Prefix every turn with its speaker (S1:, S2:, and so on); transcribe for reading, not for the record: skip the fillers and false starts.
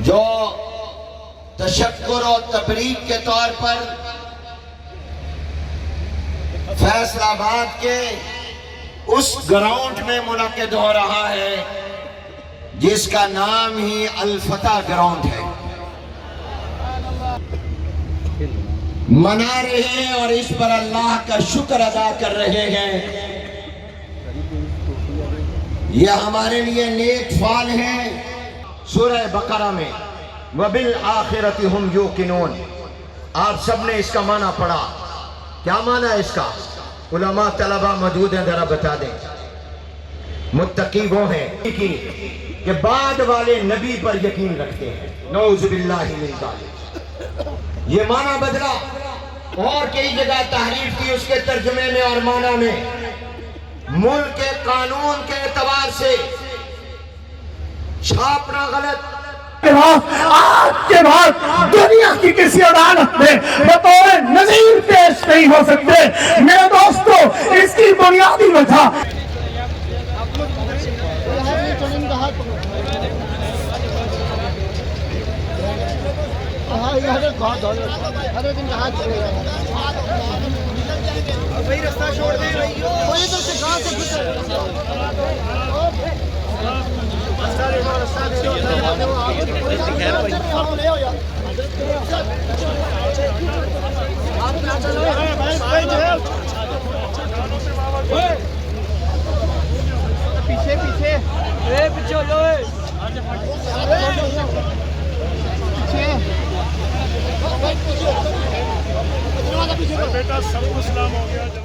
S1: जो तशक्कुर और तबरीक के तौर पर फैसलाबाद के उस ग्राउंड में मुनक्किद हो रहा है जिसका नाम ही अल-फतह ग्राउंड है। मना रहे हैं और इस पर अल्लाह का शुक्र अदा कर रहे हैं। यह हमारे लिए नेक फाल है। सूरह बकरा में वबिल आखिरति हुम यूकिनून, आप सबने इसका माना पढ़ा। क्या माना है इसका? उलमा तलबा मौजूद हैं, जरा बता दें। मुत्तकी वो हैं कि बाद वाले नबी पर यकीन रखते हैं। नऊज़ु बिल्लाहि मिन ज़ालिक। ये माना बदला और कई जगह तहरीफ की उसके तर्जुमे में और माना में। मुल्क के कानून के एतबार से छापना गलत।
S2: आज के बाद दुनिया की किसी अदालत में बतौर नजीर पेश नहीं हो सकते। मेरे दोस्तों, इसकी बुनियादी वजह
S3: वही रास्ता छोड़ दे रही हो, वही तो से कहां से पीछे पीछे पीछे हो जाओ, पीछे बेटा सब कुछ सलाम हो गया।